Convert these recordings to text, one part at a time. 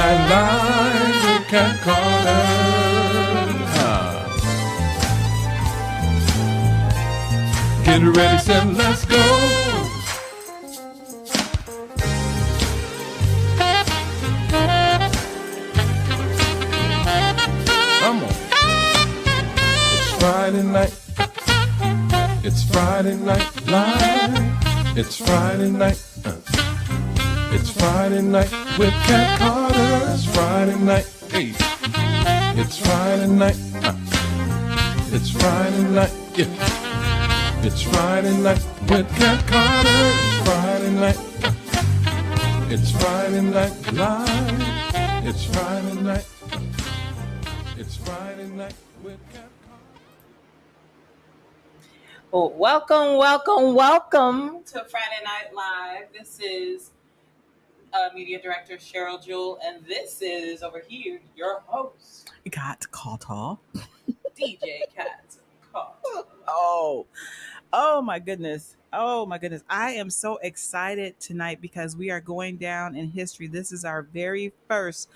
Night Live with Cat Carter. Get ready, set, let's go. Come on. It's Friday night. It's Friday Night Live. It's Friday night. It's Friday night with Cat Carter. It's Friday night. Hey. It's Friday night. It's Friday night. Yeah. It's Friday night with Cat Carter. It's Friday night. It's Friday Night Live. It's Friday night. It's Friday night with Cat Carter. Well, welcome to Friday Night Live. This is Media Director Sherryl, and this is over here your host, Cat Carter. DJ Cat Carter. Oh my goodness. I am so excited tonight because we are going down in history. This is our very first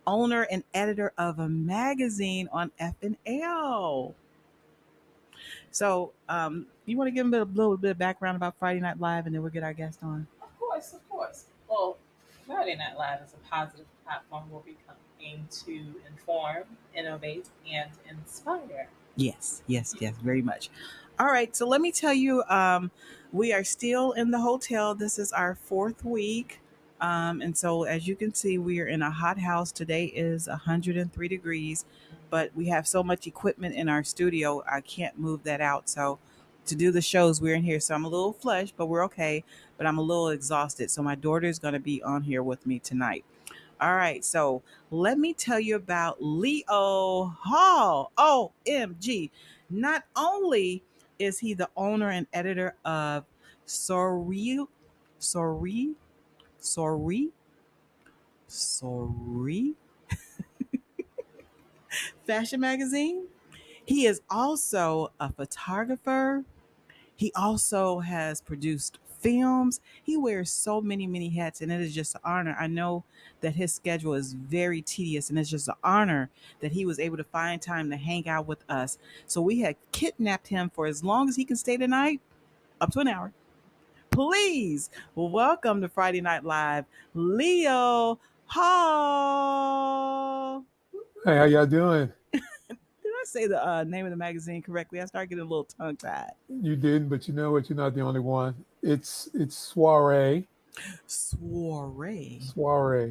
owner and editor of a magazine on FNL. So, you want to give them a little bit of background about Friday Night Live, and then we'll get our guest on. Of course. Well, Friday Night Live is a positive platform where we aim to inform, innovate, and inspire. Yes, very much. All right, so let me tell you, we are still in the hotel. This is our fourth week. And so, as you can see, we are in a hot house. Today is 103 degrees, but we have so much equipment in our studio, I can't move that out. So, to do the shows, we're in here. So, I'm a little flushed, but we're okay. But I'm a little exhausted. So, my daughter is going to be on here with me tonight. All right, so let me tell you about Leo Hall. OMG. Not only is he the owner and editor of Soiree Fashion Magazine, he is also a photographer. He also has produced films. He wears so many hats, and it is just an honor. I know that his schedule is very tedious, and it's just an honor that he was able to find time to hang out with us. So we had kidnapped him for as long as he can stay tonight, up to an hour. Please welcome to Friday Night Live, Leo Hall. Hey, how y'all doing? Did I say the name of the magazine correctly? I started getting a little tongue-tied. You didn't, but you know what? You're not the only one. It's Soiree. Soiree.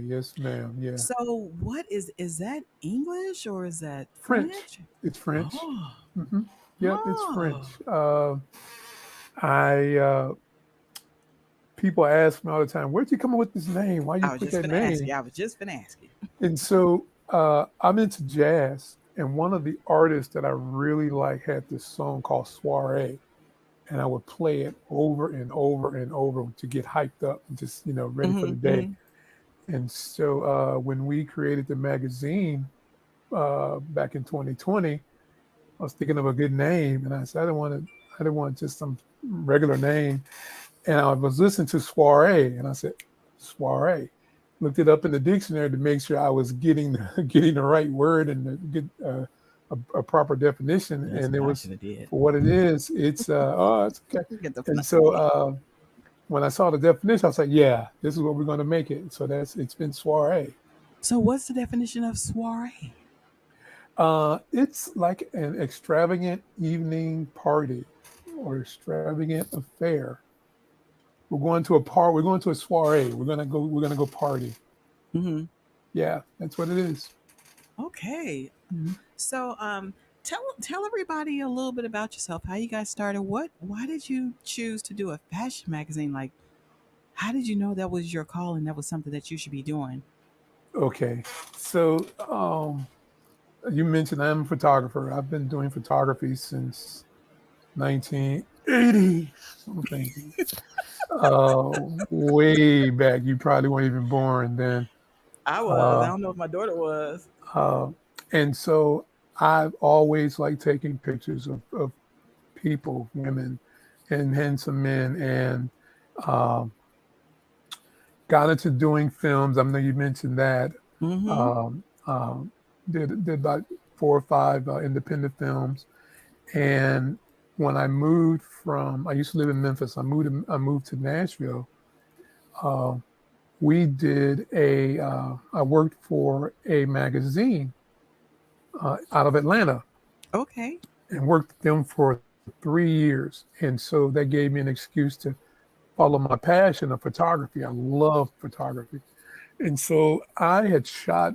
Yes, ma'am. Yeah. So what is that English or is that French? It's French. Oh. Mm-hmm. Yep, it's French. People ask me all the time, "Where'd you come up with this name? Why you put that name?" I was just gonna ask you. And so I'm into jazz, and one of the artists that I really like had this song called Soiree, and I would play it over and over and over to get hyped up and just ready for the day. And so when we created the magazine back in 2020, I was thinking of a good name, and I said I didn't want just some regular name. And I was listening to Soiree, and I said, Soiree. Looked it up in the dictionary to make sure I was getting the right word and get a proper definition. That's and it what I was shoulda did. for what it is. It's it's okay. And so when I saw the definition, I was like, yeah, this is what we're going to make it. So it's been Soiree. So what's the definition of soiree? It's like an extravagant evening party or extravagant affair. We're going to a soiree. We're gonna go party. Mm-hmm. Yeah, that's what it is. Okay. Mm-hmm. So tell everybody a little bit about yourself. How you guys started? Why did you choose to do a fashion magazine? Like, how did you know that was your call and that was something that you should be doing? Okay, so you mentioned I'm a photographer. I've been doing photography since 1980 something. Way back. You probably weren't even born then. I was. I don't know if my daughter was. And so I've always liked taking pictures of people, women, and handsome men, and got into doing films. I know you mentioned that. Mm-hmm. Um, um, did about 4 or 5 independent films. And when I moved from, I used to live in Memphis. I moved to Nashville. Uh, we did a. I worked for a magazine out of Atlanta Okay. and worked with them for 3 years. And so that gave me an excuse to follow my passion of photography. I love photography. And so I had shot,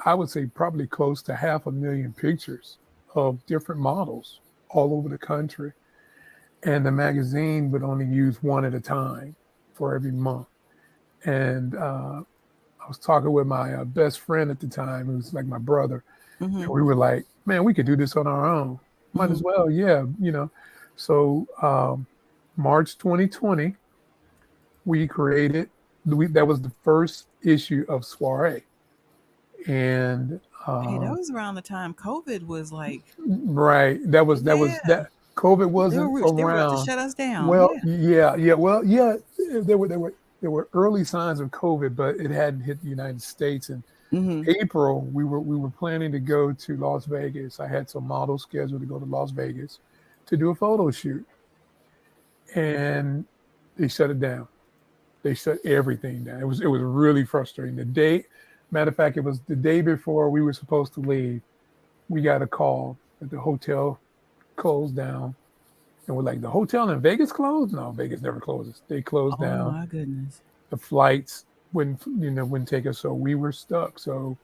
I would say probably close to 500,000 pictures of different models all over the country. And the magazine would only use one at a time for every month. And I was talking with my best friend at the time, who's like my brother, Mm-hmm. and we were like, man, we could do this on our own. Might Mm-hmm. as well, yeah, you know. So March 2020, we created, that was the first issue of Soiree. And Hey, that uh, was around the time COVID was like, right, yeah, that COVID they wasn't were about to around. shut us down. Well, Yeah. yeah. There were early signs of COVID, but it hadn't hit the United States. In Mm-hmm. April, we were planning to go to Las Vegas. I had some models scheduled to go to Las Vegas to do a photo shoot, and they shut it down. They shut everything down. It was really frustrating. Matter of fact, it was the day before we were supposed to leave. We got a call that the hotel closed down, and we're like, the hotel in Vegas closed? No, Vegas never closes. They closed Oh down. my goodness. The flights wouldn't take us, so we were stuck. So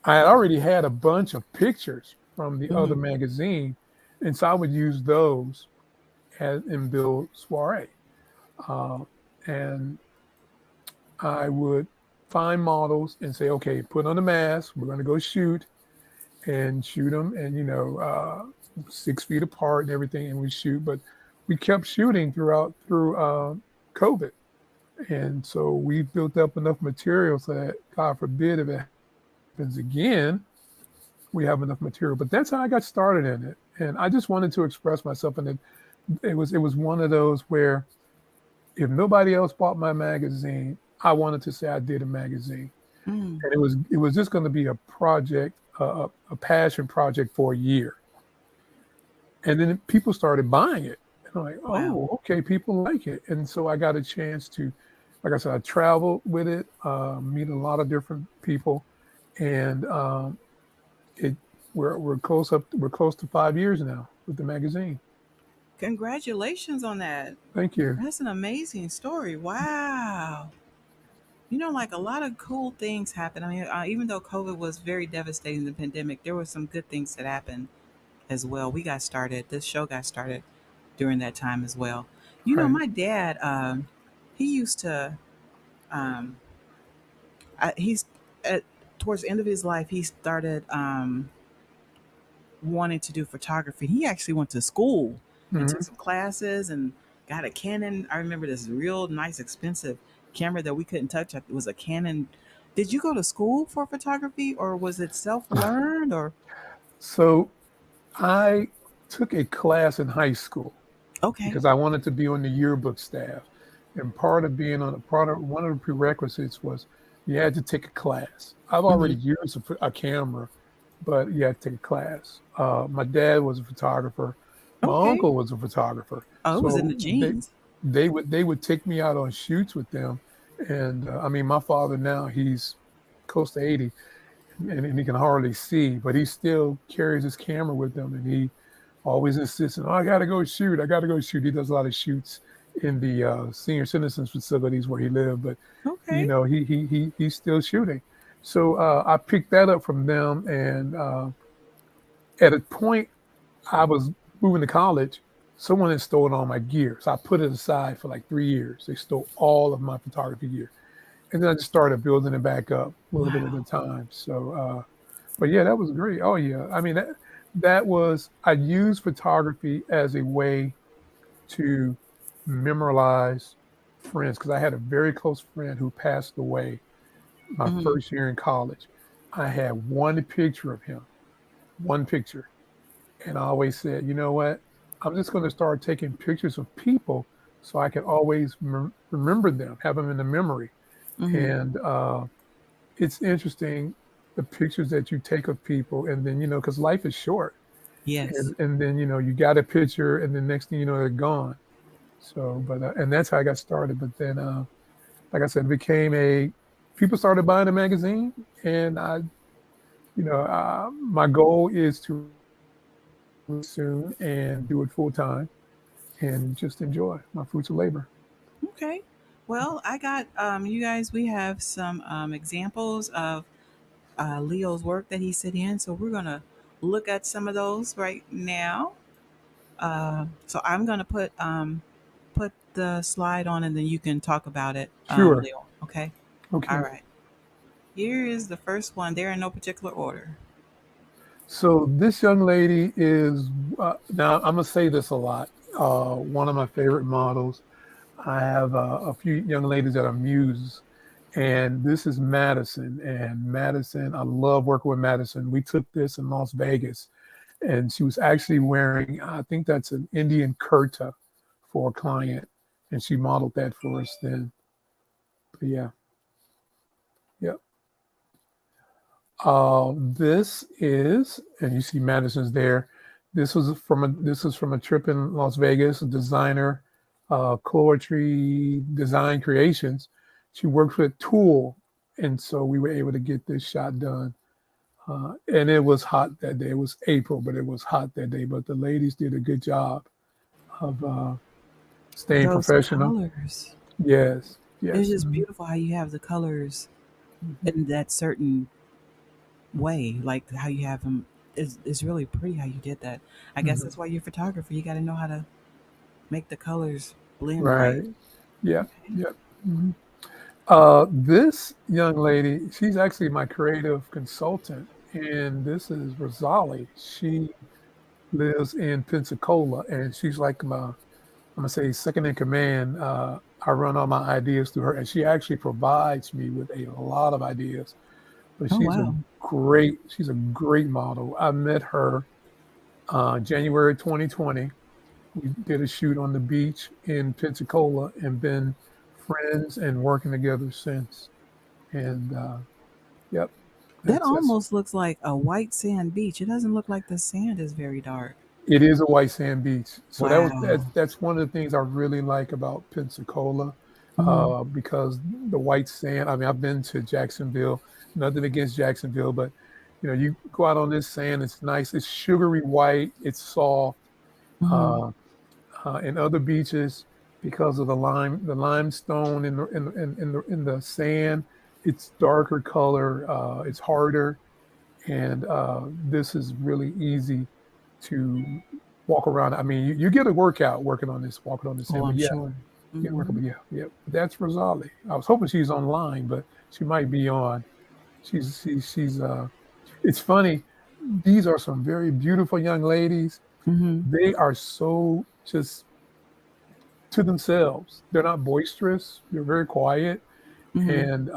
I had already had a bunch of pictures from the Mm-hmm. other magazine, and so I would use those and build Soiree. Uh, and I would find models and say, okay, put on a mask. We're going to go shoot them, and 6 feet apart and everything, and we shoot. But we kept shooting through COVID, and so we built up enough material so that, God forbid, if it happens again, we have enough material. But that's how I got started in it, and I just wanted to express myself. And it was one of those where if nobody else bought my magazine, I wanted to say I did a magazine, Mm-hmm. and it was just going to be a project, a passion project for a year. And then people started buying it. And I'm like, Wow. oh, okay, people like it. And so I got a chance to, like I said, I traveled with it, meet a lot of different people, and it we're close to 5 years now with the magazine. Congratulations on that. Thank you. That's an amazing story. Wow. You know, like a lot of cool things happen. I mean, even though COVID was very devastating, the pandemic, there were some good things that happened as well. This show got started during that time as well. You know, Right. my dad, he used to, um, he's at, towards the end of his life, he started wanting to do photography. He actually went to school and took Hmm. some classes and got a Canon. I remember this real nice, expensive camera that we couldn't touch. It was a Canon. Did you go to school for photography or was it self learned or? So I took a class in high school Okay. because I wanted to be on the yearbook staff. And part of one of the prerequisites was you had to take a class. I've Hmm. already used a camera, but you had to take a class. My dad was a photographer. My Okay. uncle was a photographer. Oh, it was in So the genes. they would take me out on shoots with them. And I mean, my father now, he's close to 80, and he can hardly see, but he still carries his camera with him, and he always insisting, "Oh, I gotta go shoot. I gotta go shoot." He does a lot of shoots in the senior citizens facilities where he lived, but Okay. he's still shooting. So I picked that up from them, and at a point I was moving to college. Someone had stolen all my gear, so I put it aside for like 3 years. They stole all of my photography gear, and then I just started building it back up a little bit at a Wow. time. So, but yeah, that was great. Oh yeah, I mean that was, I used photography as a way to memorialize friends because I had a very close friend who passed away my Hmm. first year in college. I had one picture of him, one picture, and I always said, you know what? I'm just going to start taking pictures of people so I can always remember them, have them in the memory. Hmm. And it's interesting the pictures that you take of people, and then because life is short, Yes. and then you got a picture, and the next thing you know they're gone. So, but and that's how I got started. But then, like I said, it became a people started buying the magazine, and my goal is to soon and do it full time and just enjoy my fruits of labor. Okay. Well, I got you guys. We have some examples of Leo's work that he sent in, so we're gonna look at some of those right now. So I'm gonna put the slide on, and then you can talk about it, Sure. Leo. Okay. All Okay. right. Here is the first one. They're in no particular order. So this young lady is now I'm gonna say this a lot. One of my favorite models. I have a few young ladies that are muses, and this is Madison. And Madison, I love working with Madison. We took this in Las Vegas, and she was actually wearing, I think that's an Indian kurta for a client, and she modeled that for us then. But yeah, yeah. This is, and you see Madison's there. This is from a trip in Las Vegas. A designer, Cloetry Design Creations. She worked with Tool, and so we were able to get this shot done. And it was hot that day. It was April, but it was hot that day. But the ladies did a good job of staying Those professional. colors. Yes, It's yes. just beautiful how you have the colors Mhm. in that certain way, like how you have them. It's really pretty how you did that. I guess Mhm. that's why you're a photographer. You got to know how to make the colors blend right. Right. Yeah. Okay. Yeah. Mhm. This young lady, she's actually my creative consultant, and this is Rosali. She lives in Pensacola, and she's like I'm gonna say second in command. I run all my ideas through her, and she actually provides me with a lot of ideas. But Oh wow. she's a great model. I met her January 2020. We did a shoot on the beach in Pensacola, and been friends and working together since. And yep, That that's almost looks like a white sand beach. It doesn't look like the sand is very dark. it is a white sand beach. So Wow. that's one of the things I really like about Pensacola, Hmm. because the white sand. I mean, I've been to Jacksonville. Nothing against Jacksonville, but you go out on this sand. It's nice. It's sugary white. It's soft. Hmm. Uh, in other beaches, because of the limestone in the sand, it's darker color. It's harder, and this is really easy to walk around. I mean, you get a workout walking on this Oh, sand. But I'm yeah, sure. you get a workout. Hmm. But yeah, yeah. But that's Rosali. I was hoping she's online, but she might be on. She's. It's funny. These are some very beautiful young ladies. Hmm. They are so just to themselves. They're not boisterous. They're very quiet. Hmm. And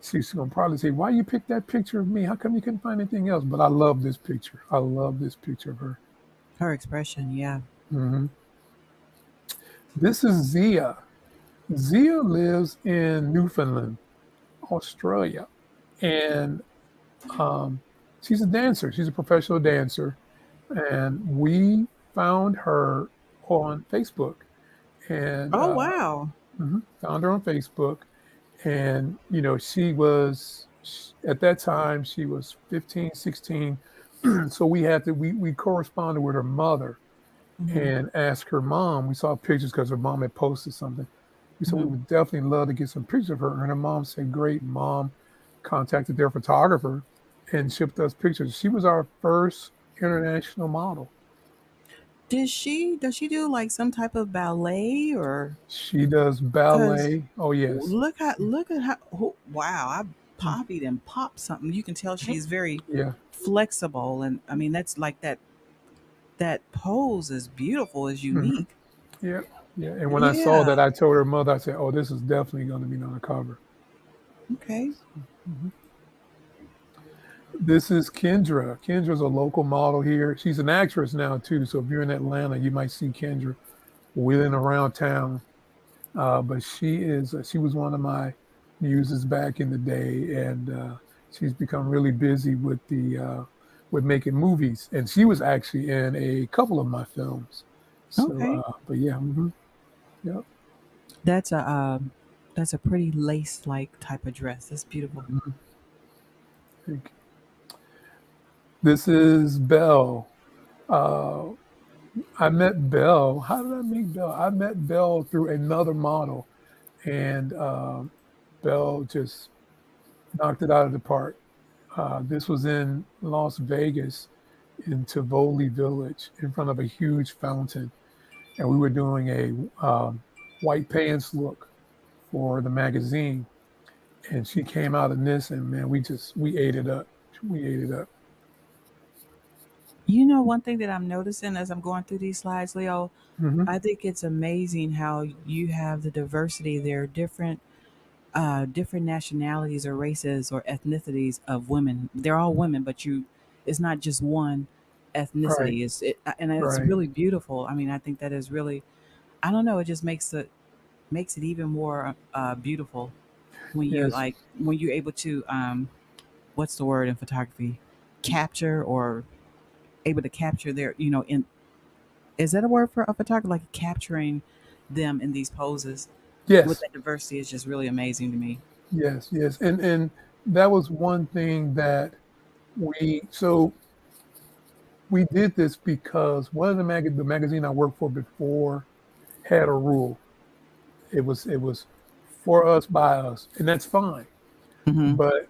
she's gonna probably say, "Why you picked that picture of me? How come you couldn't find anything else?" But I love this picture. I love this picture of her. Her expression, yeah. Hmm. This is Zia. Zia lives in Newfoundland, Australia, and um, she's a dancer. She's a professional dancer, and we found her on Facebook, and Oh wow. found her on Facebook. And at that time she was 15, 16. So we corresponded with her mother Hmm. and asked her mom. We saw pictures because her mom had posted something. We said we Hmm. would definitely love to get some pictures of her, and her mom said great. Mom contacted their photographer and shipped us pictures. She was our first international model. Does she do like some type of ballet or She does because ballet. Oh yes. look at how wow, I Mm, popped and popped something. You can tell she's very yeah. flexible, and I mean that's like that pose is beautiful, is Hmm. unique. Yeah, yeah. And when I saw Yeah. that, I told her mother, I said, "Oh, this is definitely going to be on the cover." Okay. Mhm. This is Kendra. Kendra's a local model here. She's an actress now too. So if you're in Atlanta, you might see Kendra wheeling around town. But she was one of my uses back in the day, and she's become really busy with making movies. And she was actually in a couple of my films. So, Okay. but yeah, yeah. That's a pretty lace like type of dress. That's beautiful. Mhm. Thank you. This is Belle. Uh, I met Belle. How did I meet Belle? I met Belle through another model, and Belle just knocked it out of the park. This was in Las Vegas, in Tivoli Village, in front of a huge fountain, and we were doing a white pants look for the magazine. And she came out in this, and man, we ate it up. We ate it up. You know, one thing that I'm noticing as I'm going through these slides, Leo, Hmm. I think it's amazing how you have the diversity. There are different nationalities or races or ethnicities of women. They're all women, but it's not just one Right, ethnicity. And it's right. really beautiful. I mean, I think that is really, I don't know, it just makes it even more beautiful when you Yes, like when you're able to what's the word in photography, capture or able to capture their, in is that a word for a photographer, like capturing them in these poses with yes, that diversity is just really amazing to me. yes, yes. And that was one thing that so we did this because one of the magazine I worked for before had a rule. It was for us by us, and that's fine. Hmm. But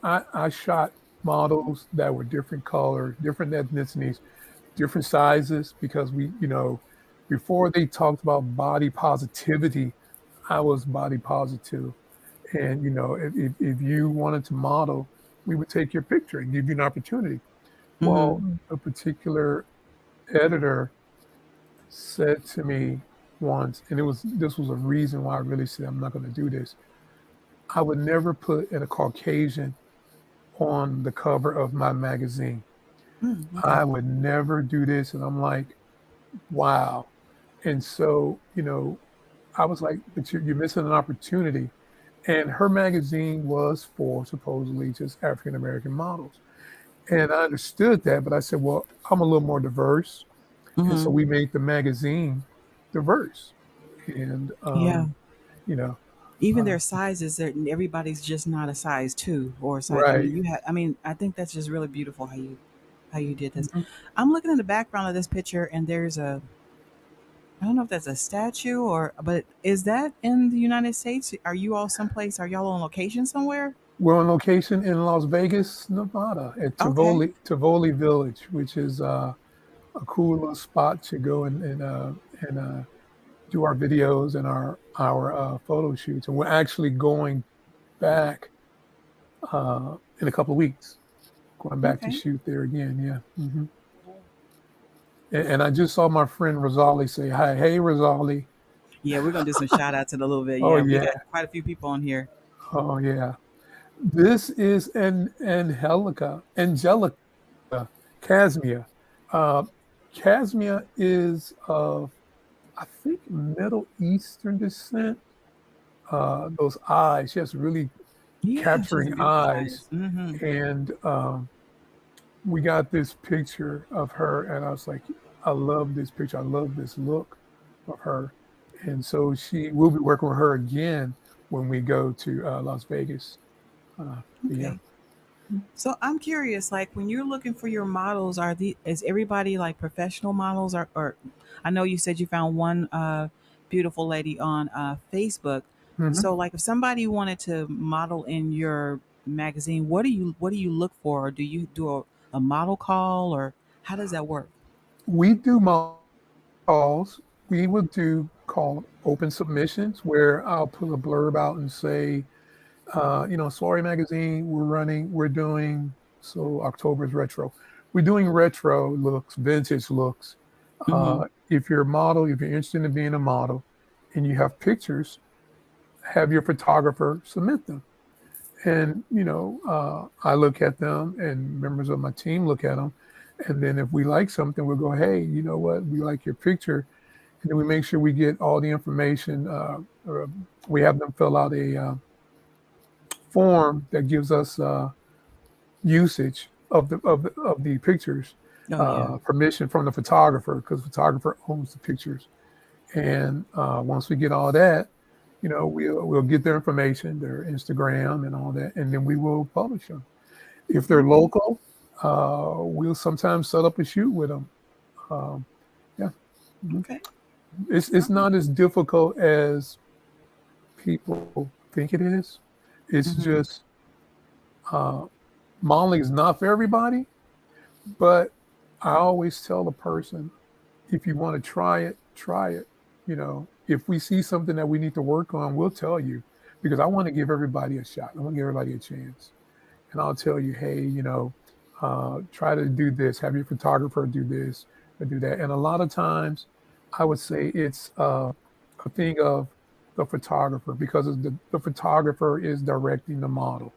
I shot models that were different colors, different ethnicities, different sizes because before they talked about body positivity, I was body positive. And if you wanted to model, we would take your picture and give you an opportunity. Hmm. Well, a particular editor said to me once, and this was a reason why I really said I'm not going to do this. I would never put in a Caucasian on the cover of my magazine. Okay. I would never do this. And I'm like, wow. And so, I was like, but you're missing an opportunity. And her magazine was for supposedly just African American models. And I understood that, but I said, well, I'm a little more diverse. And so Hmm. we made the magazine diverse. And, Yeah. you know, Even uh, their sizes, everybody's just not a size two or a size. I right. mean, I mean, I think that's just really beautiful how you did this. Mhm. I'm looking at the background of this picture, and there's I don't know if that's a statue but is that in the United States? Are you all someplace? Are y'all on location somewhere? We're on location in Las Vegas, Nevada, at Okay. Tivoli Village, which is a cool little spot to go and do our videos and our photo shoots. And we're actually going back in a couple of weeks, going back to Okay. shoot there again. Yeah. And I just saw my friend Rosali say hi. Hey, Rosali. Yeah, we're gonna do some shout outs in a little bit. Oh Yeah, we yeah. got quite a few people on here. Oh yeah. This is Angelica Casmia. Uh, Casmia is of, I think, Middle Eastern descent. Those eyes, she has really Yeah, she has capturing beautiful eyes. eyes. Hmm. And we got this picture of her, and I was like, I love this picture. I love this look of her. And so we'll be working with her again when we go to Las Vegas. But yeah, Okay. So I'm curious, like when you're looking for your models, is everybody like professional models or I know you said you found one beautiful lady on Facebook. hmm. So like if somebody wanted to model in your magazine, what do you look for? Or do you do a model call or how does that work? We do calls. We would do called open submissions where I'll put a blurb out and say, Soiree Magazine, we're doing, so October's retro. We're doing retro looks, vintage looks. Mm-hmm. If you're a model, if you're interested in being a model and you have pictures, have your photographer submit them. And, I look at them and members of my team look at them. And then if we like something, we'll go, hey, you know what? We like your picture. And then we make sure we get all the information. We have them fill out form that gives us usage of the pictures, Oh yeah. permission from the photographer, because the photographer owns the pictures. And once we get all that, we'll get their information, their Instagram and all that, and then we will publish them. If they're Okay. local, we'll sometimes set up a shoot with them. Um, yeah, mhm. Okay. It's All right. not as difficult as people think it is. It's Mm-hmm. just uh, modeling is not for everybody. But I always tell the person, if you want to try it, try it. If we see something that we need to work on, we'll tell you, because I want to give everybody a shot. I want to give everybody a chance. And I'll tell you, hey, try to do this, have your photographer do this or do that. And a lot of times I would say it's a thing of the photographer, because the photographer is directing the model.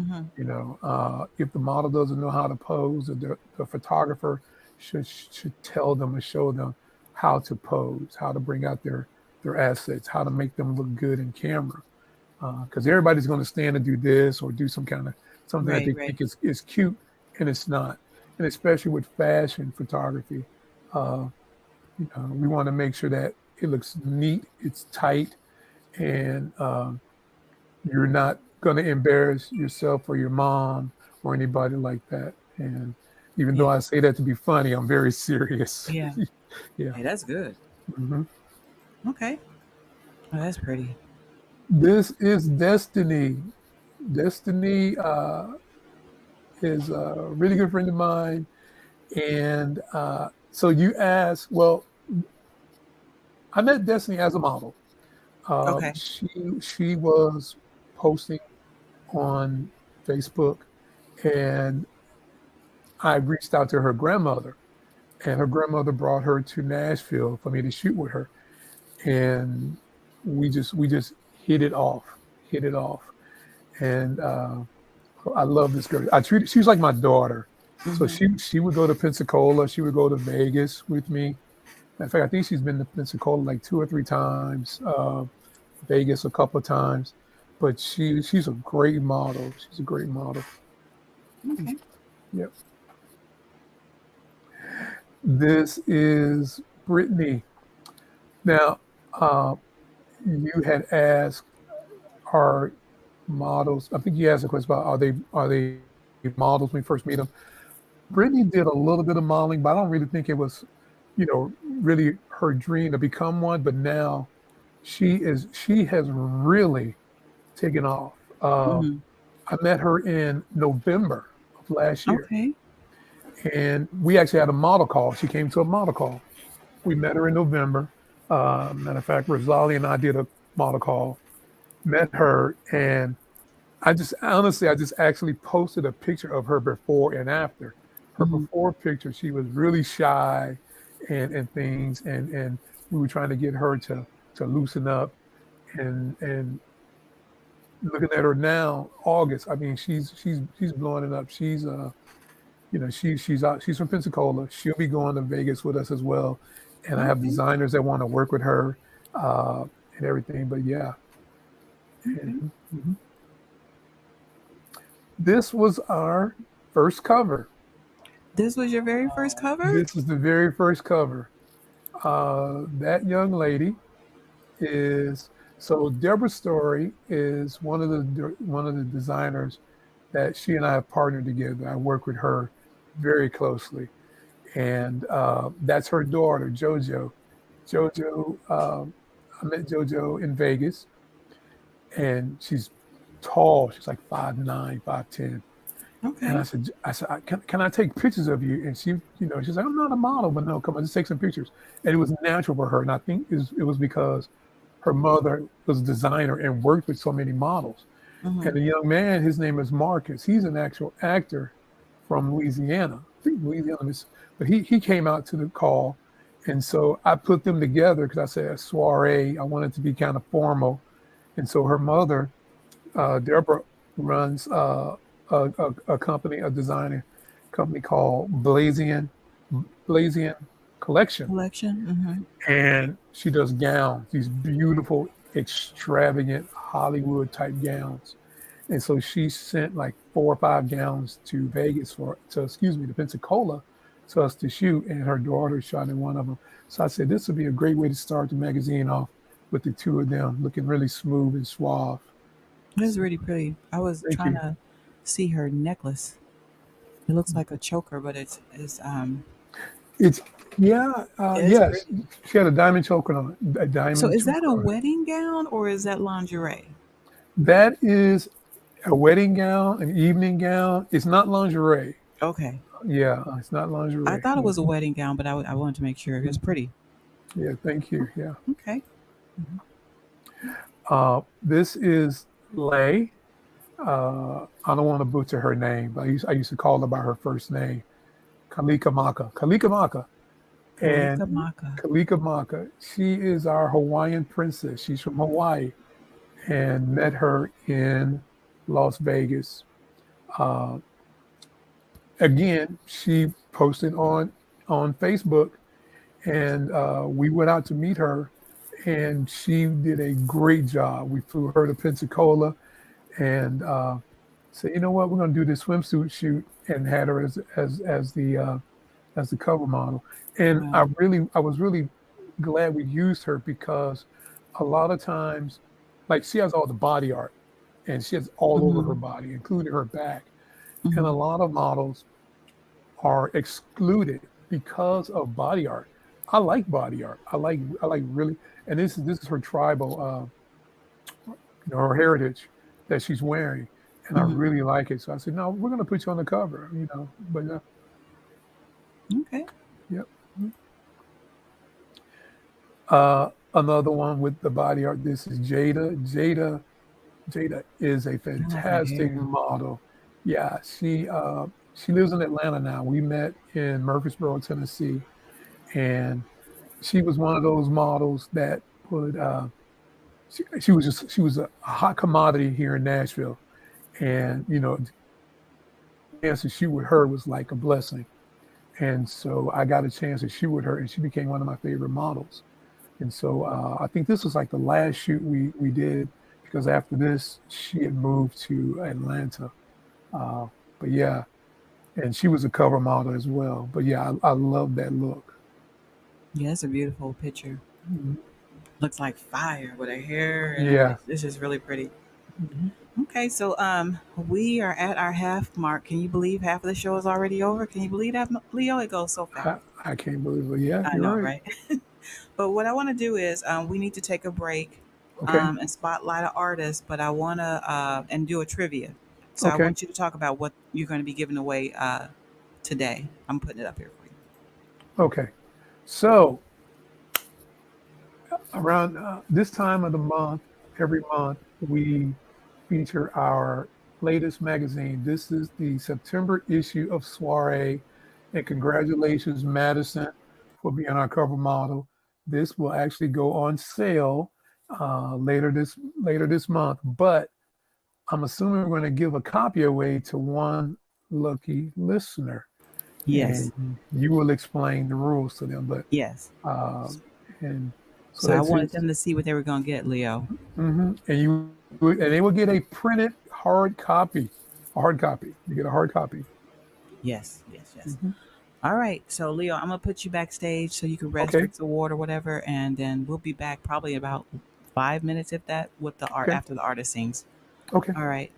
Mm-hmm. If the model doesn't know how to pose, the photographer should tell them and show them how to pose, how to bring out their assets, how to make them look good in camera. Because everybody's going to stand and do this or do some kind of something that Right. they Right. think is cute, and it's not. And especially with fashion photography, uh, we want to make sure that it looks neat, it's tight, and you're not going to embarrass yourself or your mom or anybody like that. And even though Yeah. I say that to be funny, I'm very serious. Yeah. Yeah. Hey, that's good. Hmm. Okay. Oh, that's pretty. This is Destiny. Destiny is a really good friend of mine. And so you asked, well, I met Destiny as a model. Okay. She was posting on Facebook, and I reached out to her grandmother, and her grandmother brought her to Nashville for me to shoot with her, and we just hit it off, and I love this girl. She was like my daughter, so Mm-hmm. she would go to Pensacola, she would go to Vegas with me. In fact, I think she's been to Pensacola like 2 or 3 times, Vegas a couple of times, but she's a great model. She's a great model. Okay. Yep. This is Brittany. Now, you had asked, are models? I think you asked a question about, are they models when we first meet them. Brittany did a little bit of modeling, but I don't really think it was, really her dream to become one. But now she has really taken off. Mm-hmm. I met her in November of last year, Okay. and we actually had a model call. She came to a model call. We met her in November. Matter of fact, Rosali and I did a model call, met her, and I just actually posted a picture of her before and after. Her Mm-hmm. before picture, she was really shy and things, and we were trying to get her to loosen up, and looking at her now, August, I mean, she's blowing it up. She's from Pensacola. She'll be going to Vegas with us as well, and I have Okay. designers that want to work with her, uh, and everything. But yeah, Okay. and this was our first cover. This was your very first cover? This is the very first cover. That young lady is so Deborah Story is one of the designers that she and I have partnered together. I work with her very closely, and that's her daughter, JoJo. JoJo, I met JoJo in Vegas, and she's tall. She's like 5'9", 5'10". And Okay. I said, can I take pictures of you? And she's like, I'm not a model, but no, come on, just take some pictures. And it was natural for her. And I think it was because her mother was a designer and worked with so many models. Mm-hmm. And the young man, his name is Marcus. He's an actual actor from Louisiana. I think Louisiana is, but he came out to the call. And so I put them together because I said soiree. I wanted to be kind of formal. And so her mother, Deborah, runs a company, a designer company called Blazian Collection, Collection. Mm-hmm. and she does gowns, these beautiful, extravagant Hollywood type gowns. And so she sent like 4 or 5 gowns to Vegas excuse me, to Pensacola to us to shoot, and her daughter shot in one of them. So I said, this would be a great way to start the magazine off with the two of them looking really smooth and suave. It is So really pretty. I was thank trying you. to see her necklace. It looks like a choker, but it's. It's, yeah, It is yes. pretty. She had a diamond choker on it, a So diamond is that choker a on it. wedding gown or is that lingerie? That is a wedding gown, an evening gown. It's not lingerie. Okay. Yeah, it's not I lingerie. thought it No. was a wedding gown, but I wanted to make sure it was Mhm. pretty. Yeah, thank you. Yeah. Okay. This is Lay. I don't want to butcher her name, but I used to call her by her first name, Kalika Maka. Kalika Maka. Kalika And Maka. Kalika Maka, she is our Hawaiian princess. She's from Hawaii, and met her in Las Vegas. Uh, Again, she posted on Facebook, and we went out to meet her, and she did a great job. We flew her to Pensacola, and said, you know what, we're going to do this swimsuit shoot, and had her as the cover model. And Wow. I was really glad we used her because a lot of times, like she has all the body art, and she has all over Mm-hmm. her body, including her back. And Mm-hmm. a lot of models are excluded because of body art. I like body art. I like really, and this is her tribal, her heritage that she's wearing, and I Mm-hmm. really like it. So I said, no, we're going to put you on the cover, But Okay. yeah, another one with the body art. This is Jada. Jada is a I love her fantastic hair. model. Yeah, she lives in Atlanta now. We met in Murfreesboro, Tennessee, and she was one of those models that would. She was a hot commodity here in Nashville, and the chance to shoot with her was like a blessing. And so I got a chance to shoot with her, and she became one of my favorite models. And so I think this was like the last shoot we did, because after this she had moved to Atlanta. Uh, but yeah, and she was a cover model as well. But yeah, I love that look. Yeah, it's a beautiful picture. Mhm. Looks like fire with her hair and Yeah. it's just really pretty. Mhm. Okay, so we are at our half mark. Can you believe half of the show is already over? Can you believe that, Leo? It goes so fast. I can't believe it. Yeah, I you're know, right. right? But what I want to do is we need to take a break Okay. and spotlight an artist, but I want to and do a trivia. So I Okay. want you to talk about what you're going to be giving away today. I'm putting it up here for you. Okay. So around this time of the month, every month, we feature our latest magazine. This is the September issue of Soiree. And congratulations, Madison, for being our cover model. This will actually go on sale later this month. But I'm assuming we're going to give a copy away to one lucky listener, Yes, and you will explain the rules to them. But yes. uh, and so So I that's wanted it. them to see what they were going to get, Leo. And they will get a printed hard copy. A hard copy. You get a hard copy. Yes, yes, yes. Hmm. All right. So, Leo, I'm going to put you backstage so you can rest, Okay. drink some water, whatever. And then we'll be back probably about 5 minutes, if that, with the art Okay. after the artist sings. Okay. All right.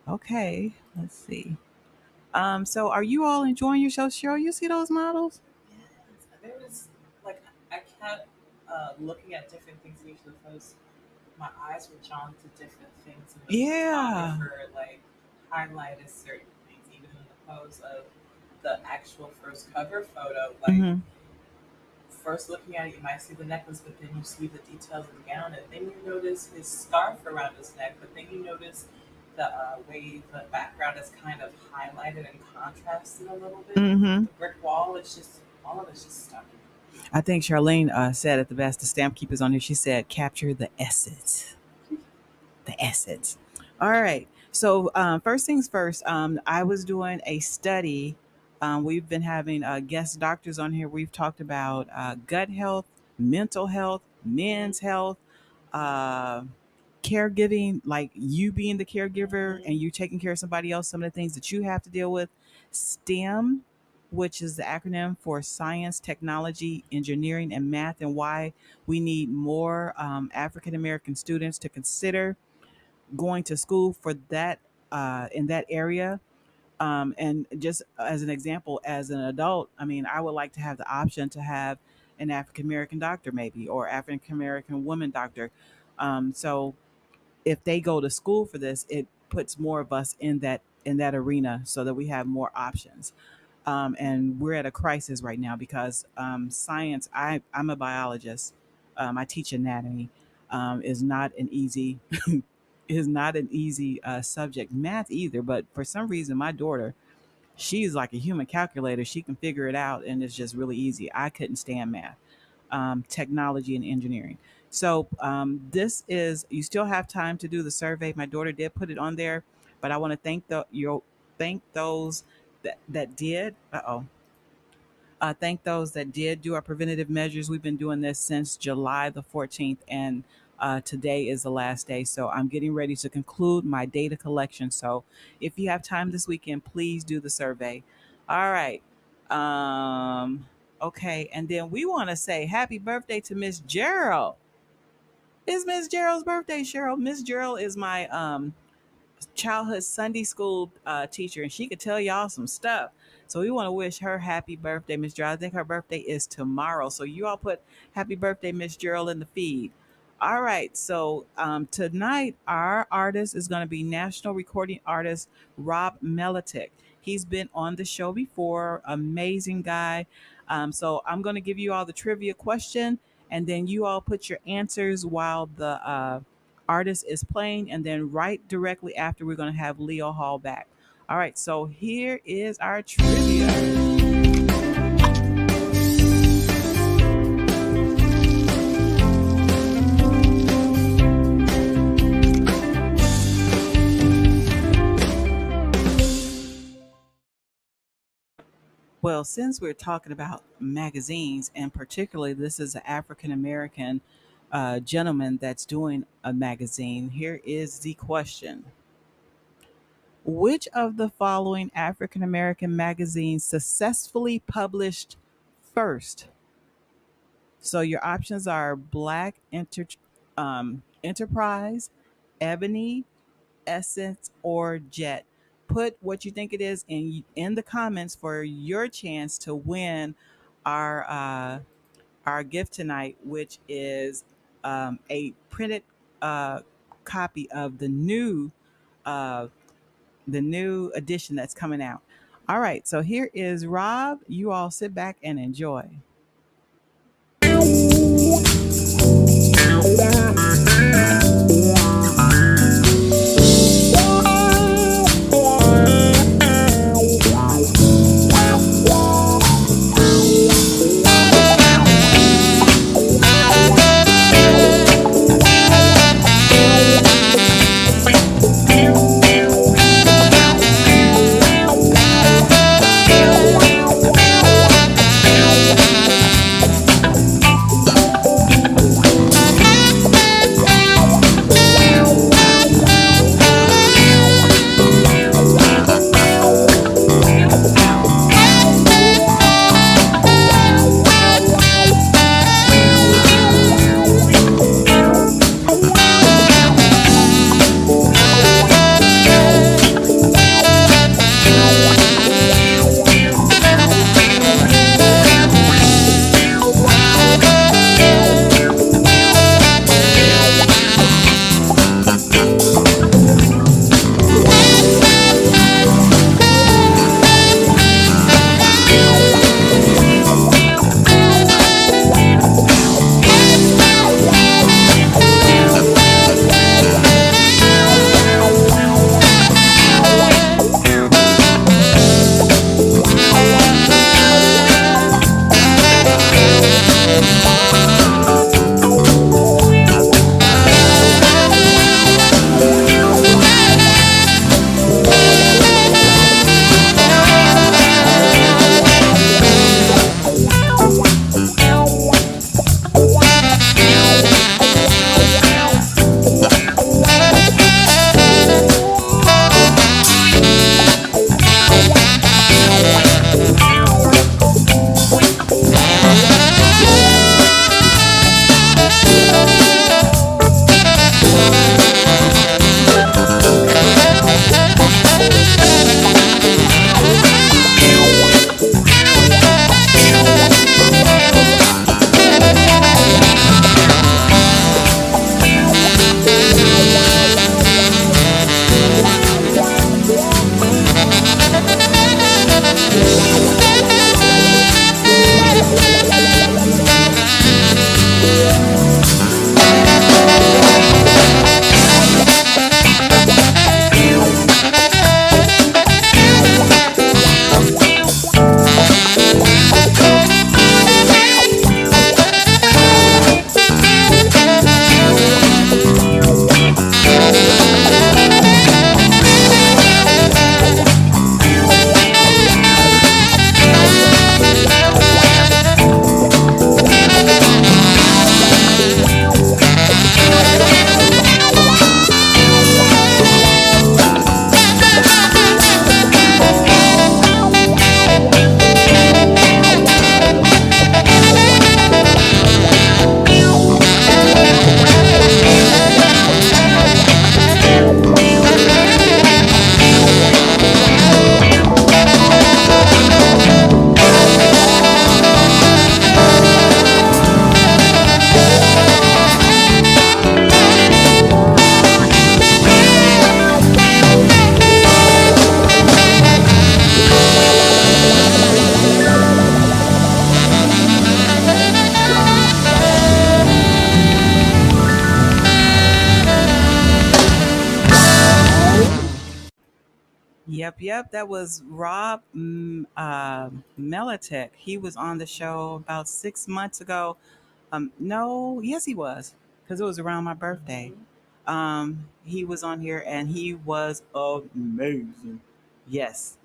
Okay. Let's see. So are you all enjoying your show? Cheryl, you see those models? Yes, there was like I kept looking at different things in each of the posts. My eyes were drawn to different things, and the Yeah. photographer like highlighted certain things, even in the pose of the actual first cover photo. Like Mm-hmm. first looking at it, you might see the necklace, but then you see the details of the gown, and then you notice his scarf around his neck. But then you notice the way the background is kind of highlighted and contrasted a little bit Mm-hmm. with the brick wall. It's just all of it's just stunning. I think Charlene said it the best. The stamp keepers on here. She said, "Capture the essence." The essence. All right. So first things first. I was doing a study. We've been having guest doctors on here. We've talked about gut health, mental health, men's health. Uh, caregiving, like you being the caregiver and you taking care of somebody else, some of the things that you have to deal with. STEM, which is the acronym for science, technology, engineering, and math, and why we need more African American students to consider going to school for that in that area. And just as an example, as an adult, I mean, I would like to have the option to have an African American doctor, maybe, or African American woman doctor. So if they go to school for this, it puts more of us in that arena so that we have more options. And we're at a crisis right now because science. I'm a biologist. I teach anatomy. Is not an easy is not an easy subject. Math either, but for some reason, my daughter, she's like a human calculator. She can figure it out, and it's just really easy. I couldn't stand math, technology, and engineering. So this is you still have time to do the survey. My daughter did put it on there, but I want to thank those that did. Thank those that did do our preventative measures. We've been doing this since July the 14th, and today is the last day. So I'm getting ready to conclude my data collection. So if you have time this weekend, please do the survey. All right. Okay. And then we want to say happy birthday to Miss Gerald. It's Miss Gerald's birthday, Cheryl. Miss Gerald is my childhood Sunday school teacher, and she could tell y'all some stuff. So we want to wish her happy birthday, Miss Gerald. I think her birthday is tomorrow. So you all put happy birthday, Miss Gerald, in the feed. All right. So tonight, our artist is going to be national recording artist Rob Melitic. He's been on the show before. Amazing guy. So I'm going to give you all the trivia question, and then you all put your answers while the artist is playing, and then right directly after, we're going to have Leo Hall back. All right, so here is our trivia. Well, since we're talking about magazines, and particularly this is an African American gentleman that's doing a magazine, here is the question. Which of the following African American magazines successfully published first? So your options are Enterprise, Ebony, Essence, or Jet. Put what you think it is in the comments for your chance to win our our gift tonight, which is a printed uh, copy of uh, the new edition that's coming out. All right, so here is Rob. You all sit back and enjoy. Yep. That was Rob Melitek. He was on the show about 6 months ago. No, yes, he was, because it was around my birthday. Mhm. He was on here and he was amazing. Yes.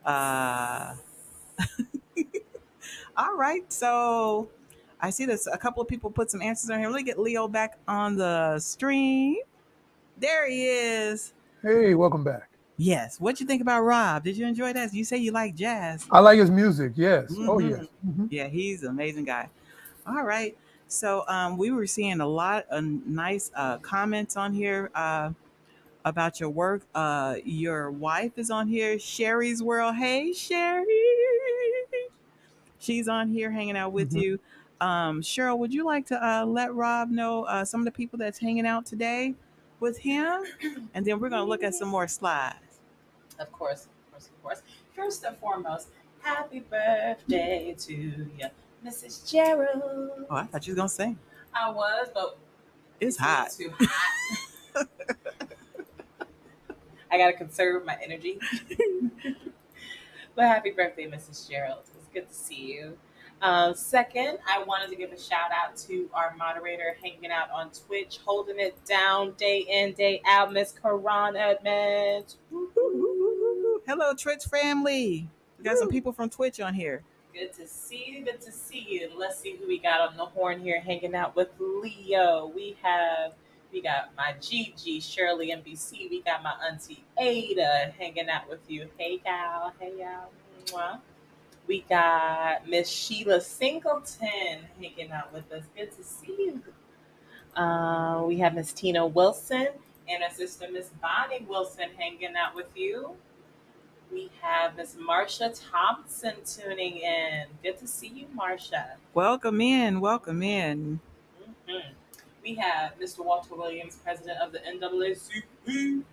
Uh, all right. So I see this. A couple of people put some answers on here. Let me get Leo back on the stream. There he is. Hey, welcome back. Yes. What'd you think about Rob? Did you enjoy that? You say you like jazz. I like his music. Yes. Oh, Mm-hmm. yes. Hmm. Yeah, he's an amazing guy. All right. So we were seeing a lot of nice comments on here about your work. Your wife is on here, Sherry's World. Hey, Sherry. She's on here hanging out with Hmm. you. Cheryl, would you like to let Rob know some of the people that's hanging out today with him? And then we're going to look at some more slides. Of course, of course, of course. First and foremost, happy birthday to you, Mrs. Gerald. Oh, I thought you was going to sing. I was, but It's it's a little hot. too hot. I gotta conserve my energy. But happy birthday, Mrs. Gerald. It's good to see you. Second, I wanted to give a shout out to our moderator hanging out on Twitch, holding it down day in, day out, Miss Karan Edmonds. Woo-hoo. Hello, Twitch family. We got some Woo. people from Twitch on here. Good to see you. Good to see you. Let's see who we got on the horn here hanging out with Leo. We got my Gigi, Shirley, NBC. We got my auntie Ada hanging out with you. Hey, Cal. Hey, y'all. Mwah. We got Miss Sheila Singleton hanging out with us. Good to see you. We have Miss Tina Wilson and her sister Miss Bonnie Wilson hanging out with you. We have Miss Marsha Thompson tuning in. Good to see you, Marsha. Welcome in. Welcome in. Mhm. We have Mr. Walter Williams, president of the NAACP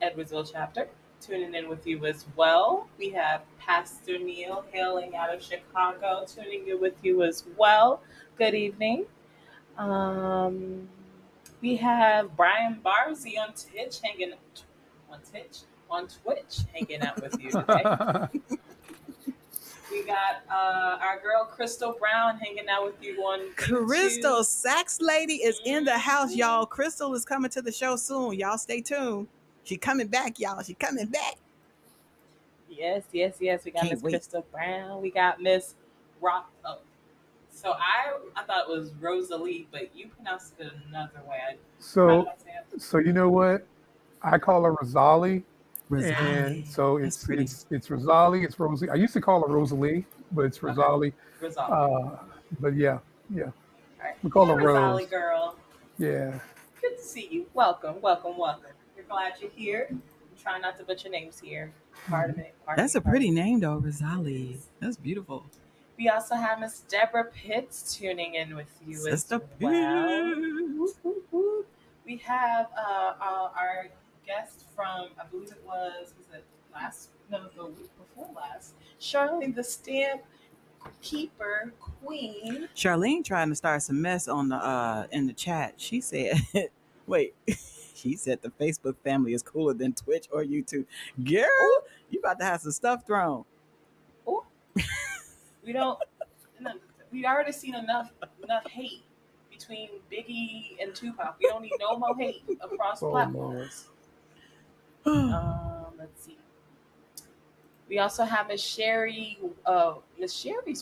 Edwardsville chapter, tuning in with you as well. We have Pastor Neil hailing out of Chicago, tuning in with you as well. Good evening. Um, we have Brian Barzy on Twitch hanging out with you today. We got our girl Crystal Brown hanging out with you on Crystal YouTube. Sax Lady is in the house, y'all. Crystal is coming to the show soon. Y'all stay tuned. She coming back, y'all. She coming back. Yes. We got Can't Miss wait. Crystal Brown. We got Miss Rock. Oh, so I thought it was Rosalie, but you pronounced it another way. How do So, I say it? so you know what? I call her Rosali, and Rosali. so That's it's pretty. it's it's Rosali. It's Rosie. I used to call her Rosalie, but it's Okay, Rosali. Rosalie. Uh, but yeah, yeah, All right. we call Hey, her Rosalie Rose. girl. Yeah. Good to see you. Welcome. We're glad you're here. I'm trying not to butcher names here. Pardon Mhm. me. Pardon That's me. a Pardon pretty me. name, though, It Rosali. is. That's beautiful. We also have Miss Deborah Pitts tuning in with you as Sister well. Pete. Whoop. We have our guest from, I believe was it last, no, the week before last, Charlene the Stamp Keeper Queen. Charlene trying to start some mess on the in the chat. She said, "Wait." She said the Facebook family is cooler than Twitch or YouTube. Girl, Oh, you about to have some stuff thrown. oh, we don't, no, we already seen enough hate between Biggie and Tupac. We don't need no more hate across Oh Lord. platforms. Let's see. We also have Miss Sherry's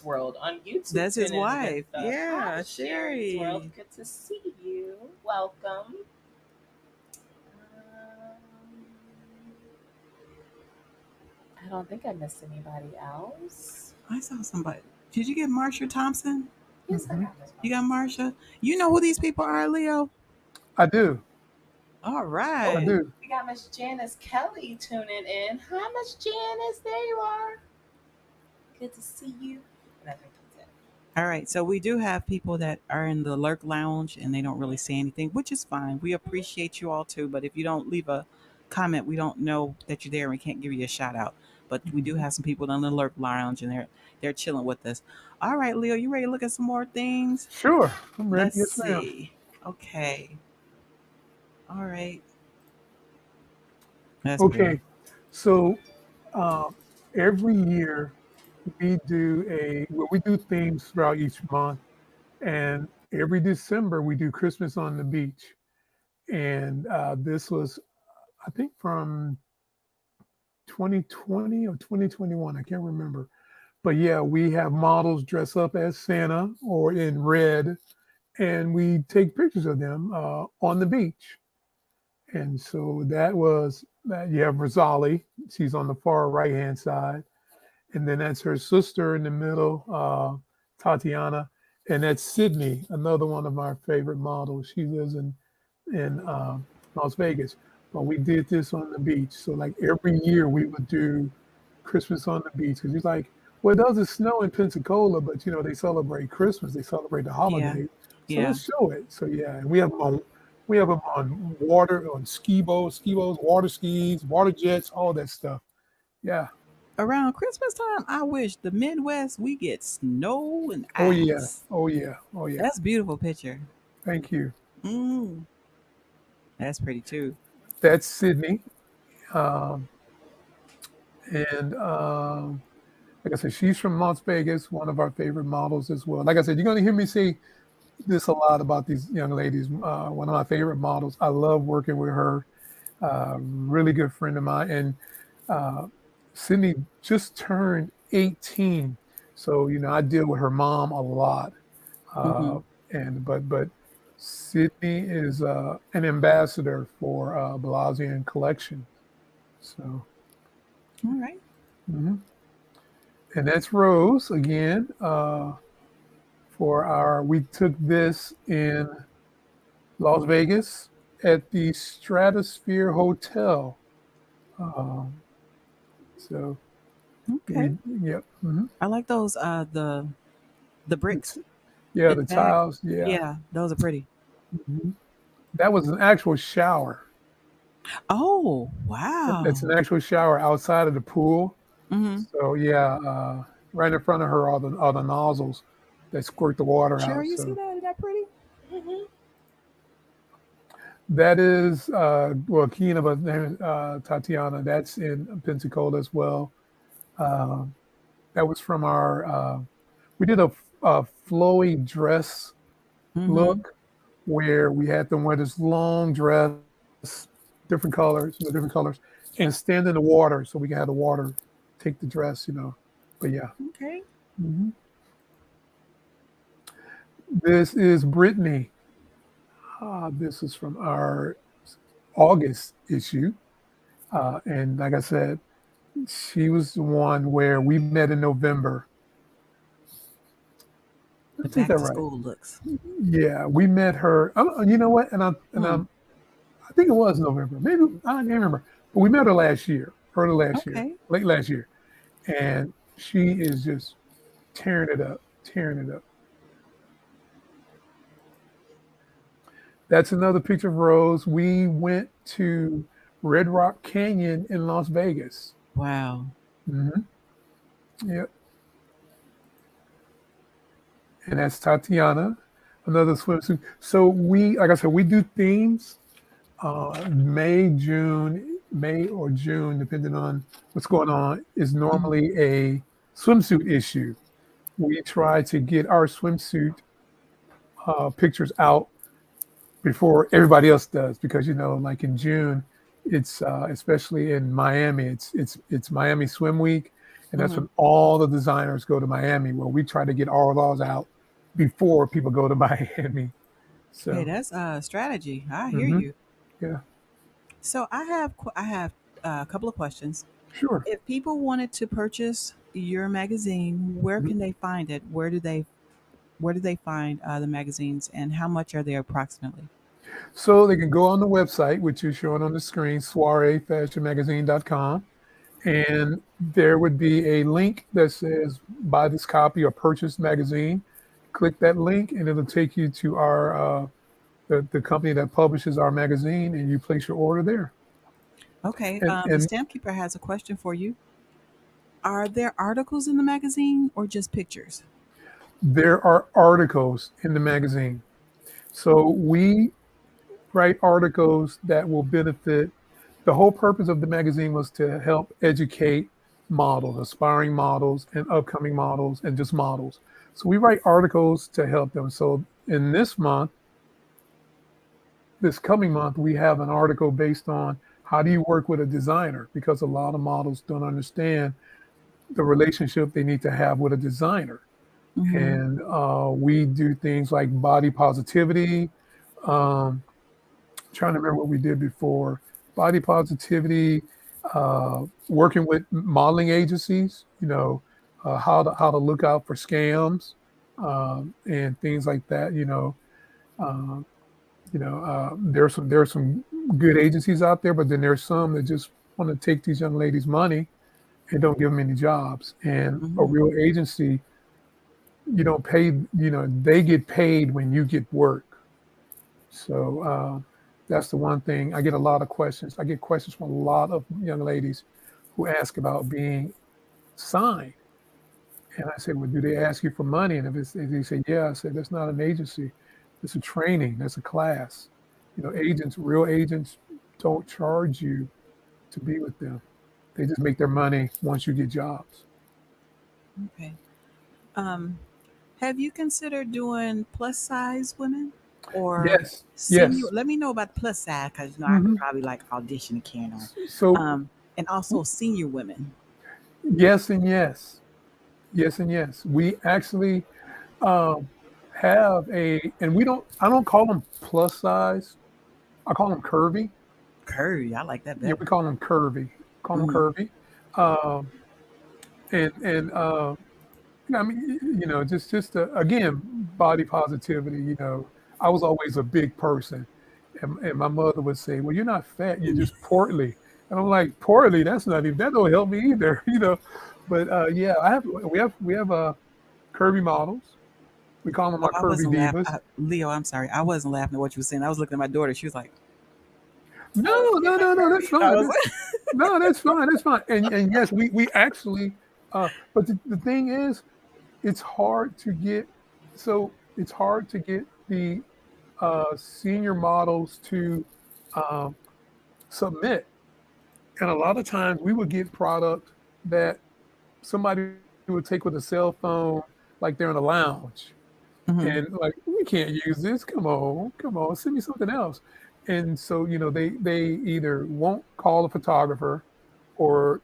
World on YouTube That's his tuning in with wife. us. Yeah, Hi, Sherry's World. Sherry. Good to see you. Welcome. Um, I don't think I missed anybody else. I saw somebody. Did you get Marsha Thompson? Yes, I Hmm. got Miss You got Marsha. Marsha? You know who these people are, Leo? I do. All I right. Oh, do. we got Miss Janice Kelly tuning in. Hi, Miss Janice. There you are. Good to see you. And I think that's it. All right. So we do have people that are in the lurk lounge and they don't really say anything, which is fine. We appreciate you all too. But if you don't leave a comment, we don't know that you're there and we can't give you a shout out. But we do Mhm. have some people in the lurk lounge and they're chilling with us. All right, Leo, you ready to look at some more things? Sure, I'm ready. Let's Yes, ma'am. see. Okay. All right. That's weird. Okay. So Um, every year we do themes throughout each month, and every December we do Christmas on the beach. And this was, I think, from 2020 or 2021. I can't remember. But yeah, we have models dress up as Santa or in red, and we take pictures of them on the beach. And so that was that. You have Rosali. She's on the far right hand side, and then that's her sister in the middle, Tatiana, and that's Sydney, another one of our favorite models. She lives in Las Vegas, but we did this on the beach. So like every year we would do Christmas on the beach because he's like, well, it doesn't snow in Pensacola, but they celebrate Christmas, they celebrate the Yeah. holiday, so Yeah. let's show it. So yeah, and we have them on water, on ski boats, water skis, water jets, all that stuff. Yeah. Around Christmas time, I wish the Midwest we get snow and Oh yeah. ice. Oh yeah. Oh yeah. That's a beautiful picture. Thank you. Mm, that's pretty too. That's Sydney. Um, and like I said, she's from Las Vegas, one of our favorite models as well. Like I said, you're going to hear me say this a lot about these young ladies. One of my favorite models. I love working with her. Really good friend of mine. And uh, Sydney just turned 18. So, I deal with her mom a lot. Mm-hmm. Uh, but Sydney is an ambassador for Bellagio Collection. So, All right. mhm. And that's Rose again. We took this in Las Vegas at the Stratosphere Hotel. Um, so Okay. yep. Mhm. I like those the bricks Yeah, in the the back. tiles. Yeah. Yeah, those are pretty. Mhm. That was an actual shower. Oh, That's wow. an actual shower outside of the pool. Mm-hmm. So yeah, right in front of her are the nozzles that squirt the water Cheryl, out. you see So that? Is that pretty? Hmm. that is well, Kina, but Tatiana. That's in Pensacola as well. Uh, that was from our. We did a flowy dress Mm-hmm. look where we had them wear this long dress, different colors, and stand in the water so we can have the water take the dress. But yeah. Okay. Mhm. This is Brittany. This is from our August issue. And like I said, she was the one where we met in November. The Let's get back that to right. school looks. Yeah, we met her. You know what? Hmm. I think it was November. Maybe I can't remember. But we met her last year, early last year, Okay. late last year, and she is just tearing it up, tearing it up. That's another picture of Rose. We went to Red Rock Canyon in Las Vegas. Wow. Hmm. Yep. And that's Tatiana, another swimsuit. So like I said, we do themes. May or June, depending on what's going on, is Hmm. normally a swimsuit issue. We try to get our swimsuit pictures out before everybody else does, because like in June, it's especially in Miami, it's Miami Swim Week, and that's Hmm. when all the designers go to Miami. Well, we try to get all of those out before people go to Miami. Hey, So, that's strategy. I hear hmm, you. yeah, So I have a couple of questions. sure. If people wanted to purchase your magazine, where Mhm. can they find it? Where do they find the magazines, and how much are they approximately? So they can go on the website, which is shown on the screen, soireefashionmagazine.com, and there would be a link that says buy this copy or purchase magazine. Click that link, and it'll take you to our the company that publishes our magazine, and you place your order there. Okay. The And stamp keeper has a question for you. Are there articles in the magazine or just pictures? there are articles in the magazine. So we write articles that will benefit. The whole purpose of the magazine was to help educate models, aspiring models, and upcoming models, and just models. So we write articles to help them. So in this coming month, we have an article based on how do you work with a designer, because a lot of models don't understand the relationship they need to have with a designer. Mm-hmm. And we do things like body positivity. Um, Trying to remember what we did before. Body positivity, working with modeling agencies, how to look out for scams, and things like that. Uh, there's some good agencies out there, but then there's some that just want to take these young ladies' money and don't give them any jobs. And a Mm-hmm. real agency, you don't pay. They get paid when you get work. So that's the one thing. I get a lot of questions. I get questions from a lot of young ladies who ask about being signed. And I say, well, do they ask you for money? And if they say, yeah, I said, that's not an agency. It's a training. That's a class. Real agents don't charge you to be with them. They just make their money once you get jobs. Okay. Um, have you considered doing plus size women or Yes, senior? yes. Let me know about the plus size because I could Hmm. probably like audition and carry on. So, And also senior women. yes and yes. Yes and yes. We actually um, have and I don't call them plus size. I call them curvy. Curry, I like that Yeah, better. we call them curvy. Call them Mm-hmm. curvy. Um, and I mean, just again, body positivity. I was always a big person, and my mother would say, "Well, you're not fat. You're just portly." And I'm like, "Portly? That don't help me either." But yeah, we have curvy models. We call them Oh, our I curvy wasn't laughing. divas. Leo, I'm sorry. I wasn't laughing at what you were saying. I was looking at my daughter. She was like, No, Oh, yeah, no, no, no, that's curvy. I fine. was like, No, that's fine. That's fine. And yes, we actually, but the thing is, it's hard to get. So it's hard to get the senior models to um, submit. And a lot of times we would get product that somebody would take with a cell phone, like they're in a lounge. mm-hmm, And like, we can't use this. Come on, send me something else. And so they either won't call a photographer, or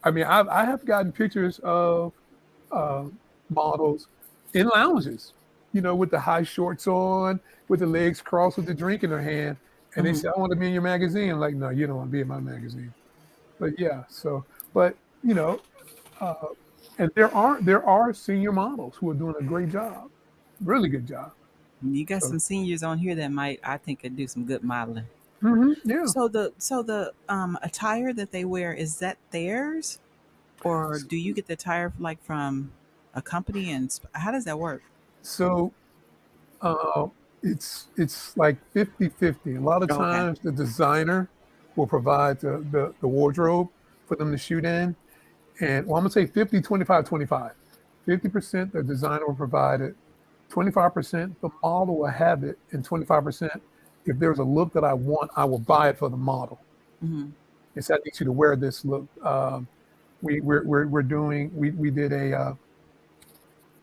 I mean, I have gotten pictures of uh, models in lounges, with the high shorts on, with the legs crossed, with the drink in their hand, and they mm-hmm. say, I want to be in your magazine. I'm like, no, you don't want to be in my magazine. But yeah, but you know uh, and there are senior models who are doing a great job, really good job. You got So some seniors on here that might, I think, could do some good modeling. yeah. So the attire that they wear, is that theirs, or do you get the attire like from a company? And how does that work? So uh, it's like 50-50. A lot of Oh, okay. times the designer will provide the wardrobe for them to shoot in. And well, I'm gonna say 50, 25, 25. 50% the designer will provide it, 25% the model will have it, and 25%, if there's a look that I want, I will buy it for the model. Mm-hmm. It's, I need you to wear this look. We're doing, we did a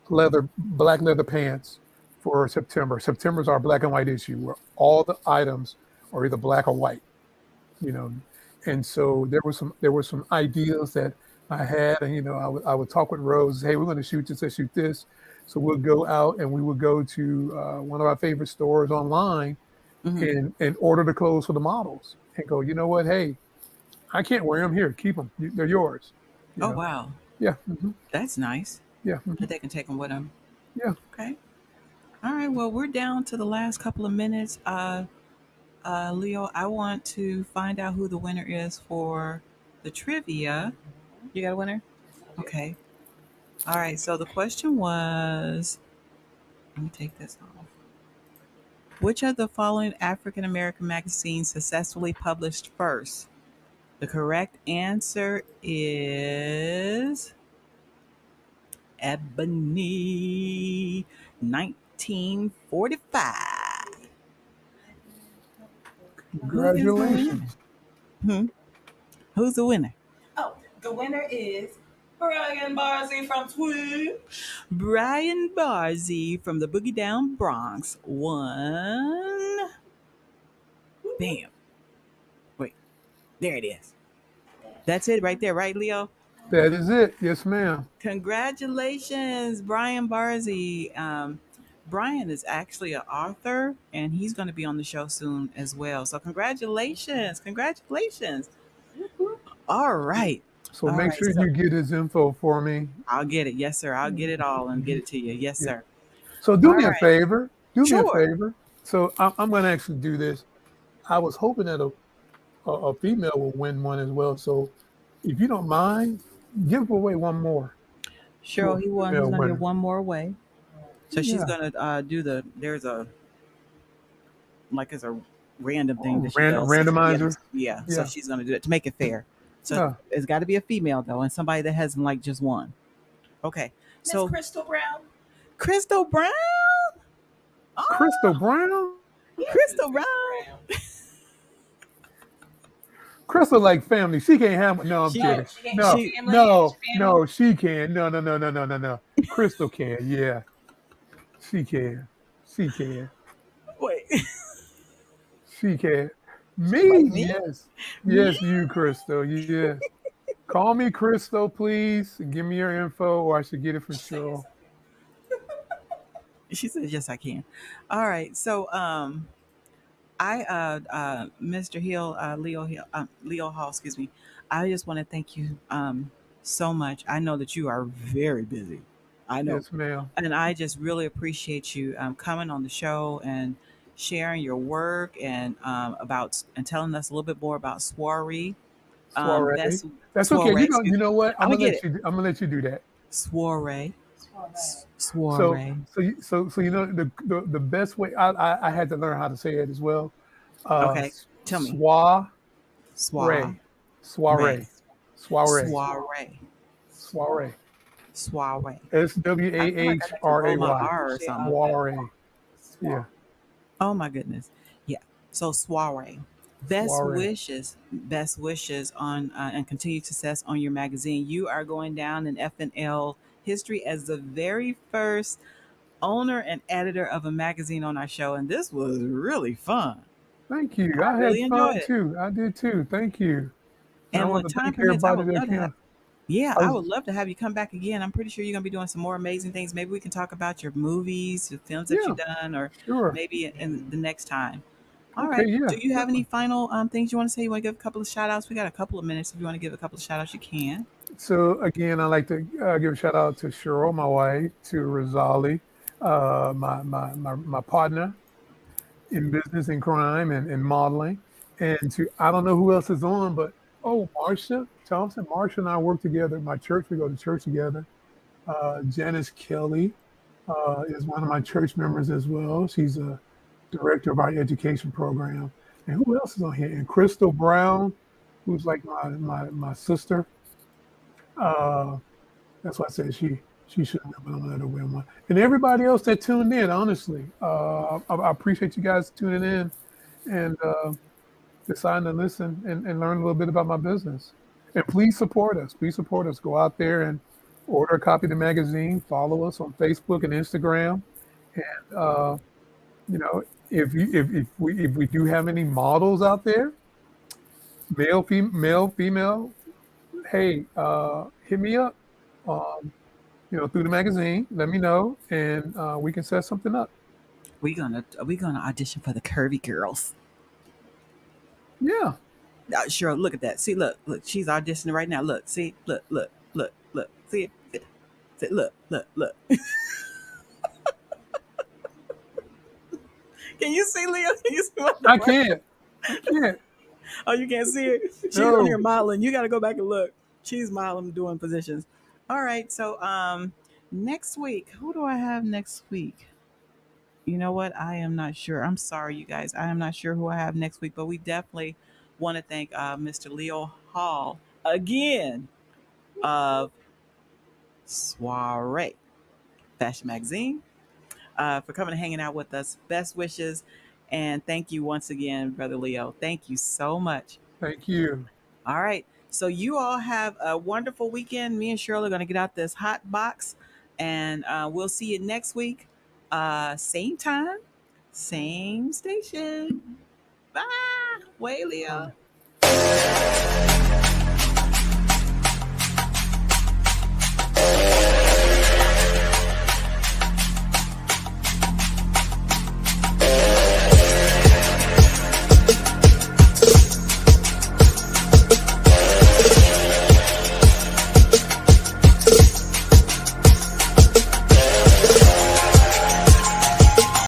black leather pants for September. September is our black and white issue where all the items are either black or white, you know. And so there were some ideas that I had, and I would talk with Rose. Hey, we're going to shoot this. Let's shoot this. So we'll go out and we would go to one of our favorite stores online Mm-hmm. and order the clothes for the models and go. You know what? Hey, I can't wear them here. Keep them. They're yours. You Oh, know. wow. Yeah. That's nice Yeah. that they can take them with them. Yeah. Okay. All right. Well, we're down to the last couple of minutes. Leo, I want to find out who the winner is for the trivia. You got a winner? I do. Okay. All right. So the question was, let me take this off. Which of the following African American magazines successfully published first? The correct answer is Ebony, 1945. Who is the winner? Congratulations. Hmm? Who's the winner? Oh, The winner is Brian Barzy from Tweed. Brian Barzy from the Boogie Down Bronx won. Bam. Wait, there it is. That's it right there, right, Leo? That is it. Yes, ma'am. Congratulations, Brian Barzy. Brian is actually an author, and he's going to be on the show soon as well. So congratulations, congratulations. All right, So all make right. sure So you get his info for me. I'll get it. Yes, sir. I'll get it all and get it to you. Yes, Yeah. sir. So All do me a right. favor. Do me a Sure. favor. So I'm going to actually do this. I was hoping that a female will win one as well. So if you don't mind, give away one more to a Cheryl, he won. He's female going to give winner. one more away. So she's Yeah. going to do the, there's a, like it's a random thing that she does. So Randomizer. yeah. So Yeah. she's going to do it to make it fair. So Yeah. it's got to be a female though, and somebody that hasn't like just one. Okay. Miss So Crystal Brown. Crystal Brown. Oh, Crystal Brown. Yeah, Crystal Miss Brown. Crystal like family. She can't have. No, I'm She kidding. She ain't No, she family. no, She family. no. She can. No, no, no, no, no, no, no. Crystal can. Yeah, she can. She can. wait. She can. Like Me? me? Yes. Me? Yes, you, Crystal. Yes. Call me Crystal, please. And give me your info, or I should get it from Cheryl. She says yes, I can. All right. So I Mr. Hill, Leo Hall, excuse me. I just want to thank you so much. I know that you are very busy. I know. Yes, ma'am. And I just really appreciate you coming on the show and sharing your work and about and telling us a little bit more about Soiree. Soiree. Best That's okay. Soiree, excuse You me. know what? I'm gonna get it. I'm gonna let you do that. Soiree. So, Soiree. you know the best way I had to learn how to say it as well. Okay. Tell me. Soiree, Soiree. soiree, soiree, Soiree. soiree. Soiree. I feel like I got to roll my SWAHRAY. R or something. Soiree. Yeah, Oh my goodness. Yeah. So soiree. soiree. Best wishes on and continued success on your magazine. You are going down in FNL history as the very first owner and editor of a magazine on our show, and this was really fun. Thank you. I I really had enjoyed fun it. too. I did too. Thank you. And I And want when to time thank permits, I everybody would that love to have. came. Yeah, I I was, would love to have you come back again. I'm pretty sure you're gonna be doing some more amazing things. Maybe we can talk about your movies, the films that yeah, you've done, or sure. maybe in the next time. All Okay, right. yeah, Do you have any definitely. final things you want to say? You want to give a couple of shout outs? We got a couple of minutes. If you want to give a couple of shout outs, you can. So again, I like to give a shout out to Cheryl, my wife, to Rosali, my partner in business and crime and modeling, and to I don't know who else is on, but oh, Marsha Thompson. Marsha and I work together at my church. We go to church together. Janice Kelly is one of my church members as well. She's a director of our education program. And who else is on here? And Crystal Brown, who's like my sister. Uh, that's why I said she shouldn't have been on the win one. And everybody else that tuned in, honestly, I appreciate you guys tuning in and deciding to listen and learn a little bit about my business. And please support us. Please support us. Go out there and order a copy of the magazine. Follow us on Facebook and Instagram. And you know, if we do have any models out there, male, female, hey, hit me up. Through the magazine. Let me know, and we can set something up. We gonna audition for the Curvy Girls. Yeah. Sure. Look at that. See, look. She's auditioning right now. Look. See, look. See, see look. Can you see Leah? Can you see what the I can't. I can't. Oh, you can't see it. She's on No. here modeling. You got to go back and look. She's modeling, doing positions. All right. So, next week, who do I have next week? You know what? I am not sure. I'm sorry, you guys. I am not sure who I have next week, but we definitely want to thank Mr. Leo Hall again of Soiree Fashion Magazine for coming and hanging out with us. Best wishes. And thank you once again, Brother Leo. Thank you so much. Thank you. All right. So you all have a wonderful weekend. Me and Cheryl are going to get out this hot box, and we'll see you next week. Same time, same station. Bye, Uh, Walia.